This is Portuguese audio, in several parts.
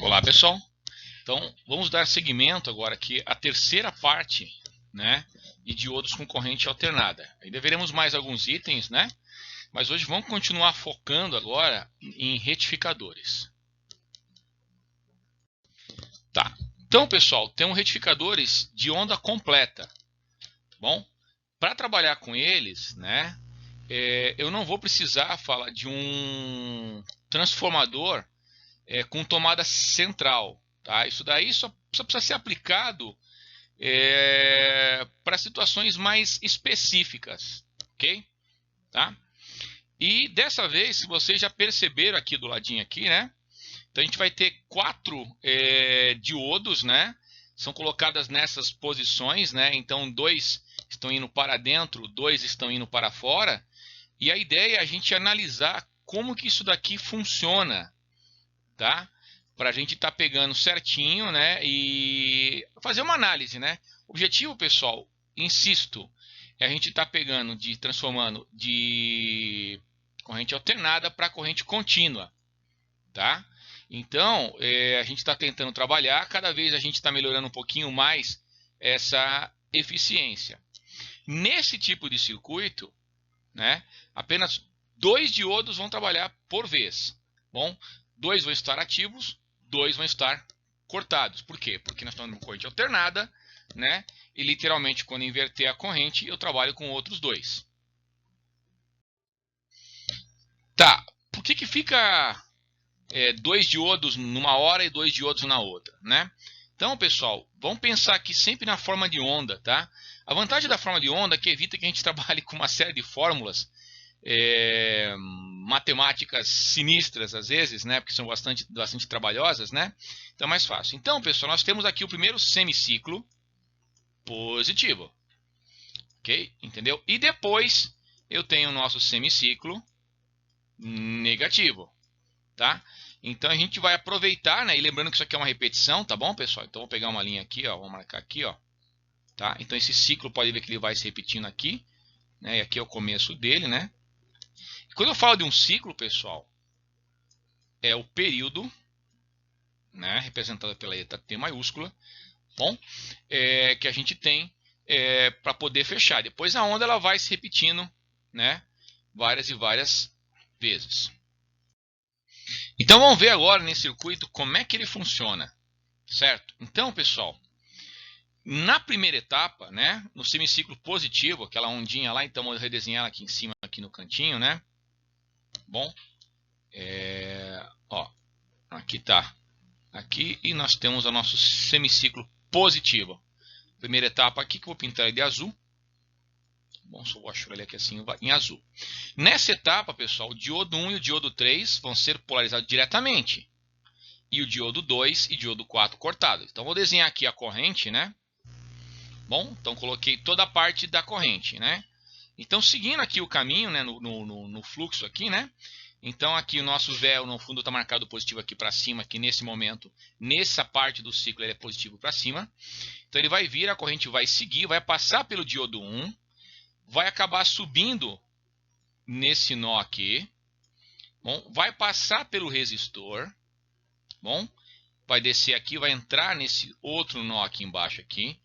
Olá, pessoal. Então, vamos dar seguimento agora aqui à terceira parte, né, de diodos com corrente alternada. Ainda veremos mais alguns itens, né, mas hoje vamos continuar focando agora em retificadores. Tá. Então, pessoal, temos retificadores de onda completa. Bom, para trabalhar com eles, né, eu não vou precisar falar de um transformador com tomada central. Tá? Isso daí só precisa ser aplicado para situações mais específicas. Ok? Tá? E dessa vez, se vocês já perceberam aqui do ladinho aqui, né? Então a gente vai ter 4 diodos, né? São colocadas nessas posições, né? Então 2 estão indo para dentro, 2 estão indo para fora. E a ideia é a gente analisar como que isso daqui funciona, tá? Para a gente estar pegando certinho, né? E fazer uma análise, né? O objetivo, pessoal, insisto, é a gente estar pegando, transformando de corrente alternada para corrente contínua, tá? Então, a gente está tentando trabalhar, cada vez a gente está melhorando um pouquinho mais essa eficiência. Nesse tipo de circuito, né, apenas 2 diodos vão trabalhar por vez. Bom, 2 vão estar ativos, 2 vão estar cortados. Por quê? Porque nós estamos numa corrente alternada, né? E literalmente quando inverter a corrente, eu trabalho com outros 2. Tá, por que fica 2 diodos numa hora e 2 diodos na outra, né? Então, pessoal, vamos pensar aqui sempre na forma de onda, tá? A vantagem da forma de onda é que evita que a gente trabalhe com uma série de fórmulas matemáticas sinistras às vezes, né? Porque são bastante trabalhosas, né? Então é mais fácil. Então, pessoal, nós temos aqui o primeiro semiciclo positivo, ok? Entendeu? E depois eu tenho o nosso semiciclo negativo, tá? Então a gente vai aproveitar, né? E lembrando que isso aqui é uma repetição, tá bom, pessoal? Então vou pegar uma linha aqui, ó, vou marcar aqui, ó, tá? Então esse ciclo pode ver que ele vai se repetindo aqui, né? E aqui é o começo dele, né? Quando eu falo de um ciclo, pessoal, é o período, né, representado pela letra T maiúscula, bom, que a gente tem para poder fechar. Depois a onda ela vai se repetindo, né, várias e várias vezes. Então vamos ver agora nesse circuito como é que ele funciona, certo? Então, pessoal, na primeira etapa, né, no semiciclo positivo, aquela ondinha lá, então eu vou redesenhar ela aqui em cima, aqui no cantinho, né? Bom, ó, aqui tá, aqui, e nós temos o nosso semiciclo positivo. Primeira etapa aqui, que eu vou pintar ele de azul. Bom, só vou achar ele aqui assim, em azul. Nessa etapa, pessoal, o diodo 1 e o diodo 3 vão ser polarizados diretamente. E o diodo 2 e o diodo 4 cortados. Então, vou desenhar aqui a corrente, né? Bom, então coloquei toda a parte da corrente, né? Então, seguindo aqui o caminho, né, no fluxo aqui, né? Então, aqui o nosso véu no fundo está marcado positivo aqui para cima, aqui nesse momento, nessa parte do ciclo ele é positivo para cima. Então, ele vai vir, a corrente vai seguir, vai passar pelo diodo 1, vai acabar subindo nesse nó aqui, bom, vai passar pelo resistor, bom, vai descer aqui, vai entrar nesse outro nó aqui embaixo aqui,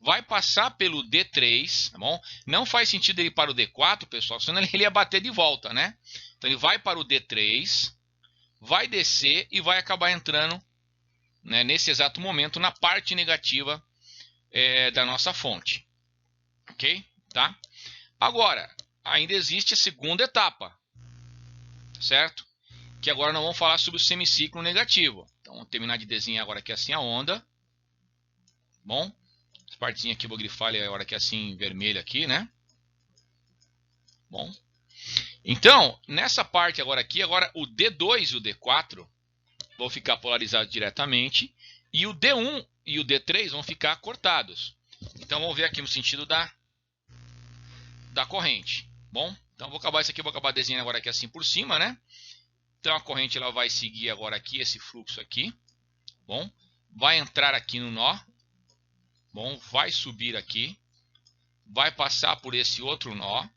vai passar pelo D3, tá bom? Não faz sentido ele ir para o D4, pessoal, senão ele ia bater de volta, né? Então ele vai para o D3, vai descer e vai acabar entrando, né, nesse exato momento na parte negativa da nossa fonte, ok? Tá? Agora, ainda existe a segunda etapa, certo? Que agora nós vamos falar sobre o semiciclo negativo. Então vamos terminar de desenhar agora aqui assim a onda, bom? Essa partezinha aqui eu vou grifar agora aqui assim vermelha aqui, né? Bom. Então, nessa parte agora aqui, agora o D2 e o D4 vão ficar polarizados diretamente e o D1 e o D3 vão ficar cortados. Então, vamos ver aqui no sentido da corrente. Bom, então vou acabar isso aqui, vou acabar desenhando agora aqui assim por cima, né? Então, a corrente ela vai seguir agora aqui, esse fluxo aqui. Bom, vai entrar aqui no nó. Bom, vai subir aqui. Vai passar por esse outro nó.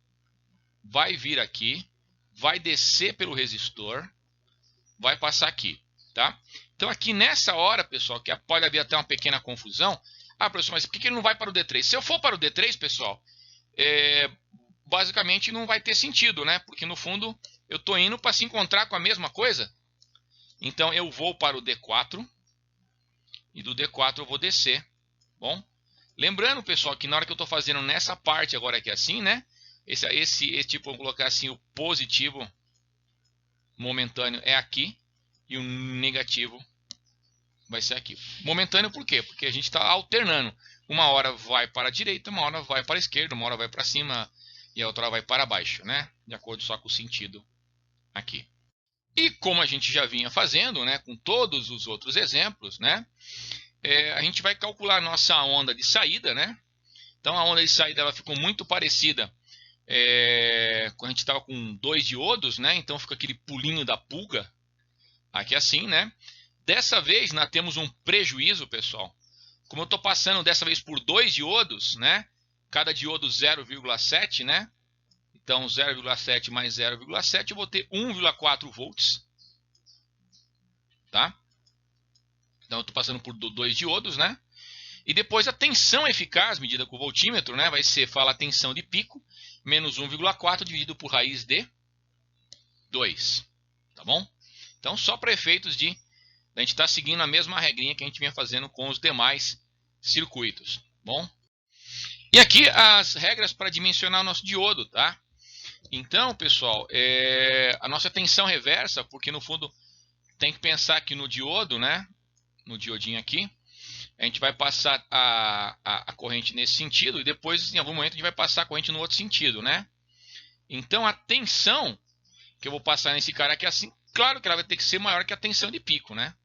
Vai vir aqui, vai descer pelo resistor, vai passar aqui, tá? Então aqui nessa hora, pessoal, que pode haver até uma pequena confusão. Ah, professor, mas por que ele não vai para o D3? Se eu for para o D3, pessoal, basicamente não vai ter sentido, né? Porque no fundo eu estou indo para se encontrar com a mesma coisa. Então eu vou para o D4 e do D4 eu vou descer. Bom, lembrando, pessoal, que na hora que eu estou fazendo nessa parte agora aqui assim, né? Esse tipo, vamos colocar assim, o positivo momentâneo é aqui e o negativo vai ser aqui. Momentâneo por quê? Porque a gente está alternando. Uma hora vai para a direita, uma hora vai para a esquerda, uma hora vai para cima e a outra hora vai para baixo, né? De acordo só com o sentido aqui. E como a gente já vinha fazendo, né, com todos os outros exemplos, né, a gente vai calcular a nossa onda de saída, né? Então a onda de saída ela ficou muito parecida quando a gente estava com 2 diodos, né? Então fica aquele pulinho da pulga aqui assim, né? Dessa vez nós temos um prejuízo, pessoal. Como eu estou passando dessa vez por 2 diodos, né? Cada diodo 0,7, né? Então 0,7 mais 0,7 eu vou ter 1,4 volts, tá? Então eu estou passando por 2 diodos, né? E depois a tensão eficaz, medida com o voltímetro, né? Vai ser, fala a tensão de pico, menos 1,4 dividido por raiz de 2. Tá bom? Então só para efeitos de a gente estar seguindo a mesma regrinha que a gente vinha fazendo com os demais circuitos. Bom? E aqui as regras para dimensionar o nosso diodo, tá? Então, pessoal, a nossa tensão reversa, porque no fundo tem que pensar que no diodo, né? No diodinho aqui, a gente vai passar a corrente nesse sentido e depois, em algum momento, a gente vai passar a corrente no outro sentido, né? Então, a tensão que eu vou passar nesse cara aqui assim, claro que ela vai ter que ser maior que a tensão de pico, né?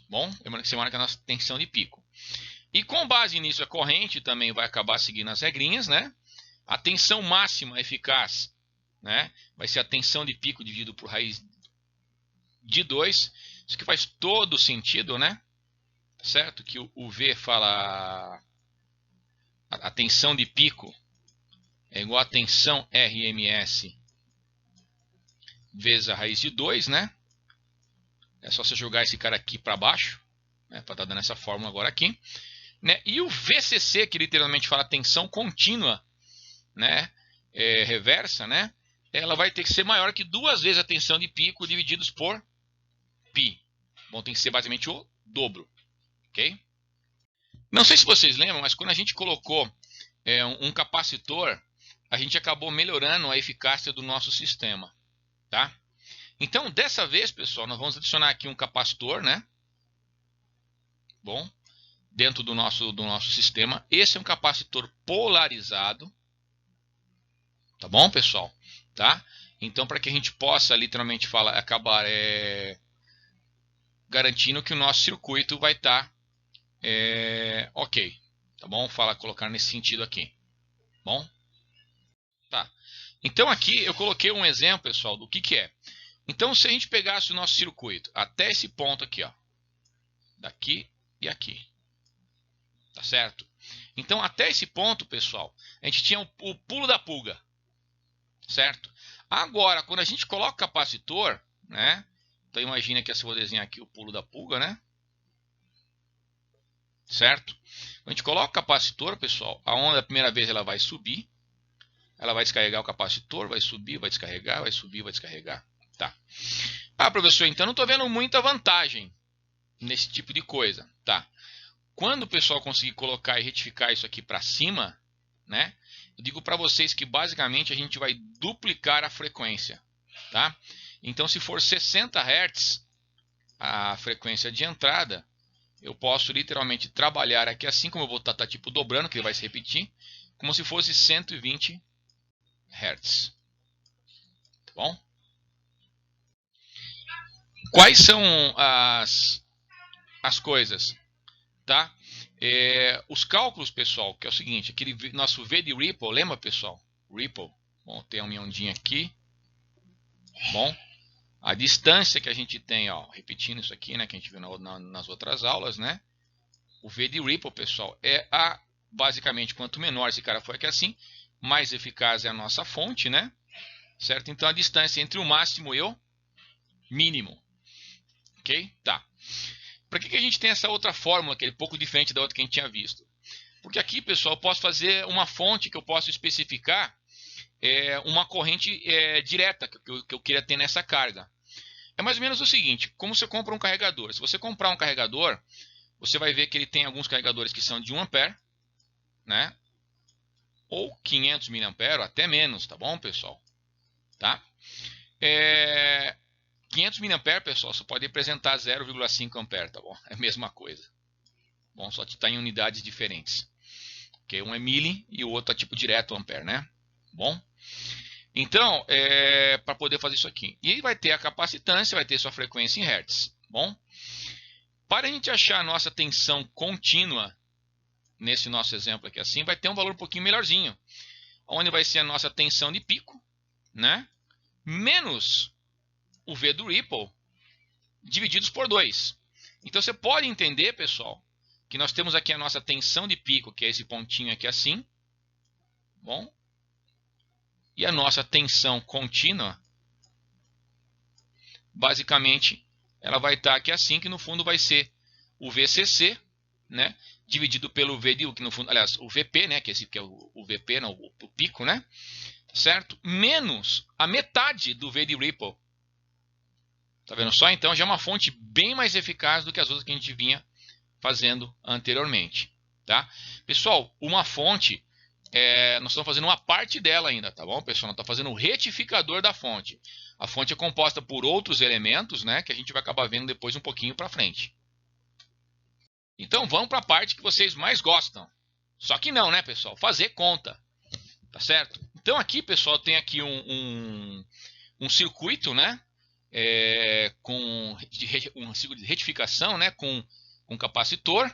Bom, lembrando que ser maior que a nossa tensão de pico. E com base nisso, a corrente também vai acabar seguindo as regrinhas, né? A tensão máxima eficaz, né? Vai ser a tensão de pico dividido por raiz de 2. Isso que faz todo sentido, né? Certo? Que o V fala a tensão de pico é igual a tensão RMS vezes a raiz de 2, né? É só você jogar esse cara aqui para baixo, né? Para estar dando essa fórmula agora aqui. Né? E o VCC, que literalmente fala tensão contínua, né? Reversa, né? Ela vai ter que ser maior que 2 vezes a tensão de pico divididos por π. Bom, tem que ser basicamente o dobro. Ok? Não sei se vocês lembram, mas quando a gente colocou um capacitor, a gente acabou melhorando a eficácia do nosso sistema. Tá? Então, dessa vez, pessoal, nós vamos adicionar aqui um capacitor, né? Bom, dentro do nosso sistema. Esse é um capacitor polarizado. Tá bom, pessoal? Tá? Então, para que a gente possa, literalmente, acabar garantindo que o nosso circuito vai estar ok. Tá bom? Colocar nesse sentido aqui. Bom? Tá. Então, aqui eu coloquei um exemplo, pessoal, do que é. Então, se a gente pegasse o nosso circuito até esse ponto aqui, ó, daqui e aqui, tá certo? Então, até esse ponto, pessoal, a gente tinha o pulo da pulga, certo? Agora, quando a gente coloca o capacitor, né? Então, imagina que eu vou desenhar aqui o pulo da pulga, né? Certo? Quando a gente coloca o capacitor, pessoal, a onda, a primeira vez, ela vai subir, ela vai descarregar o capacitor, vai subir, vai descarregar, vai subir, vai descarregar. Tá. Ah, professor, então não estou vendo muita vantagem nesse tipo de coisa. Tá. Quando o pessoal conseguir colocar e retificar isso aqui para cima, né? Eu digo para vocês que basicamente a gente vai duplicar a frequência. Tá? Então, se for 60 Hz a frequência de entrada, eu posso literalmente trabalhar aqui assim como eu vou estar tipo dobrando, que ele vai se repetir, como se fosse 120 Hz. Tá bom? Quais são as coisas? Tá? Os cálculos, pessoal, que é o seguinte, aquele nosso V de Ripple, lembra, pessoal? Ripple. Bom, tem uma ondinha aqui. Bom, a distância que a gente tem, ó, repetindo isso aqui, né, que a gente viu nas outras aulas, né? O V de Ripple, pessoal, basicamente, quanto menor esse cara for aqui assim, mais eficaz é a nossa fonte, né? Certo? Então, a distância entre o máximo e o mínimo. Ok? Tá. Para que a gente tem essa outra fórmula, que é um pouco diferente da outra que a gente tinha visto? Porque aqui, pessoal, eu posso fazer uma fonte que eu posso especificar uma corrente direta que eu queria ter nessa carga. É mais ou menos o seguinte, como você compra um carregador. Se você comprar um carregador, você vai ver que ele tem alguns carregadores que são de 1 ampere, né? Ou 500 mA, ou até menos, tá bom, pessoal? Tá? 500 mA, pessoal, só pode representar 0,5 ampere, tá bom? É a mesma coisa. Bom, só que está em unidades diferentes. Okay? Um é mili e o outro é tipo direto ampere, né? Bom? Então, para poder fazer isso aqui. E aí vai ter a capacitância, vai ter sua frequência em hertz. Bom? Para a gente achar a nossa tensão contínua, nesse nosso exemplo aqui assim, vai ter um valor um pouquinho melhorzinho. Onde vai ser a nossa tensão de pico, né? Menos o V do Ripple, divididos por 2. Então você pode entender, pessoal, que nós temos aqui a nossa tensão de pico, que é esse pontinho aqui assim. Bom? E a nossa tensão contínua, basicamente, ela vai estar aqui assim, que no fundo vai ser o VCC, né? Dividido pelo V de U, que no fundo, aliás, o VP, né? Que esse que é o VP, não, o pico, né? Certo? Menos a metade do V de Ripple. Tá vendo só? Então já é uma fonte bem mais eficaz do que as outras que a gente vinha fazendo anteriormente. Tá? Pessoal, uma fonte, nós estamos fazendo uma parte dela ainda, tá bom, pessoal? Nós estamos fazendo o retificador da fonte. A fonte é composta por outros elementos, né? Que a gente vai acabar vendo depois um pouquinho para frente. Então vamos para a parte que vocês mais gostam. Só que não, né, pessoal? Fazer conta. Tá certo? Então aqui, pessoal, tem aqui um circuito, né? Com um circuito de retificação, né? Com capacitor.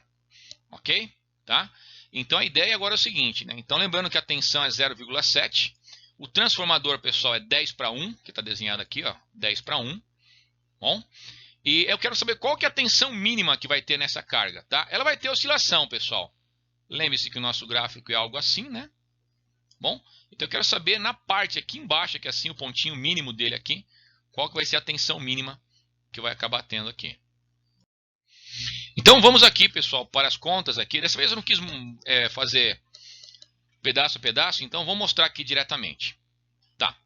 Ok? Tá? Então a ideia agora é o seguinte, né? Então lembrando que a tensão é 0,7. O transformador, pessoal, é 10 para 1, que está desenhado aqui, ó, 10 para 1. Bom? E eu quero saber qual que é a tensão mínima que vai ter nessa carga, tá? Ela vai ter oscilação, pessoal. Lembre-se que o nosso gráfico é algo assim, né? Bom, então eu quero saber na parte aqui embaixo, aqui assim, o pontinho mínimo dele aqui, qual que vai ser a tensão mínima que vai acabar tendo aqui. Então vamos aqui, pessoal, para as contas aqui. Dessa vez eu não quis fazer pedaço a pedaço, então vou mostrar aqui diretamente. Tá.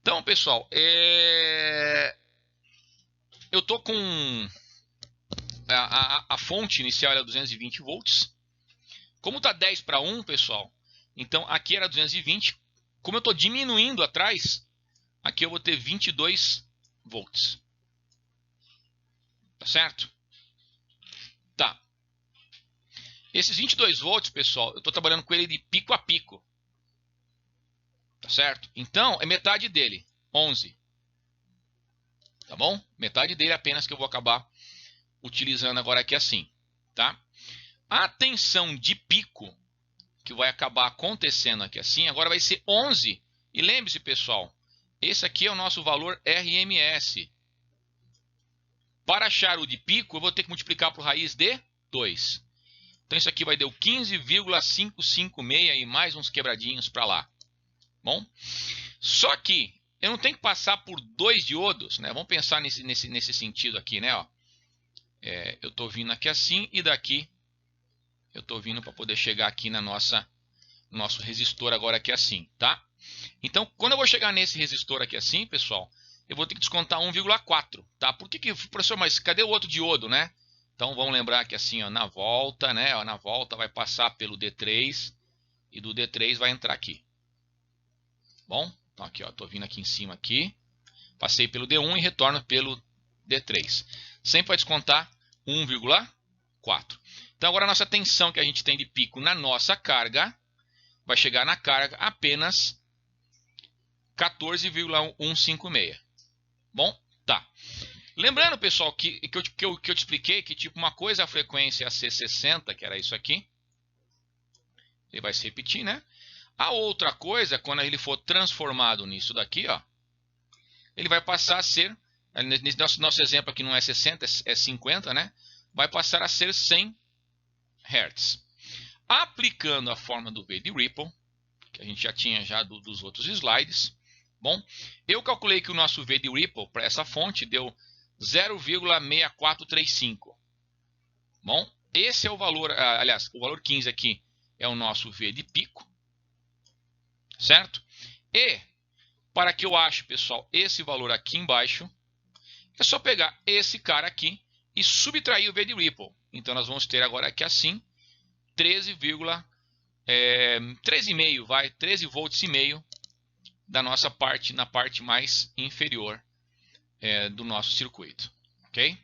Então, pessoal, eu tô com a fonte inicial é 220 volts. Como está 10 para 1, pessoal, então aqui era 220. Como eu estou diminuindo atrás, aqui eu vou ter 22 volts. Tá certo? Tá. Esses 22 volts, pessoal, eu estou trabalhando com ele de pico a pico. Tá certo? Então, é metade dele, 11. Tá bom? Metade dele apenas que eu vou acabar utilizando agora aqui assim. Tá? A tensão de pico que vai acabar acontecendo aqui assim, agora vai ser 11. E lembre-se, pessoal, esse aqui é o nosso valor RMS. Para achar o de pico, eu vou ter que multiplicar por raiz de 2. Então isso aqui vai dar 15,556 e mais uns quebradinhos para lá. Bom? Só que eu não tenho que passar por 2 diodos, né? Vamos pensar nesse sentido aqui, né? Ó. Eu estou vindo aqui assim e daqui eu estou vindo para poder chegar aqui na nosso resistor agora aqui assim, tá? Então, quando eu vou chegar nesse resistor aqui assim, pessoal, eu vou ter que descontar 1,4, tá? Por que, professor, mas cadê o outro diodo, né? Então, vamos lembrar que assim, ó, na volta, né? Ó, na volta vai passar pelo D3 e do D3 vai entrar aqui. Bom, então aqui, ó, tô vindo aqui em cima aqui, passei pelo D1 e retorno pelo D3. Sempre vai descontar 1,4. Então agora a nossa tensão que a gente tem de pico na nossa carga vai chegar na carga apenas 14,156. Bom, tá. Lembrando, pessoal, que eu te expliquei que tipo uma coisa é a frequência C60, que era isso aqui. Ele vai se repetir, né? A outra coisa, quando ele for transformado nisso daqui, ó, ele vai passar a ser, nesse nosso exemplo aqui não é 60, é 50, né? Vai passar a ser 100 Hz. Aplicando a fórmula do V de Ripple, que a gente já tinha dos outros slides, bom, eu calculei que o nosso V de Ripple para essa fonte deu 0,6435. Bom, esse é o valor, aliás, o valor 15 aqui é o nosso V de pico, certo? E, para que eu ache, pessoal, esse valor aqui embaixo, é só pegar esse cara aqui e subtrair o V de Ripple. Então, nós vamos ter agora aqui assim, 13 volts e meio da nossa parte, na parte mais inferior do nosso circuito, ok?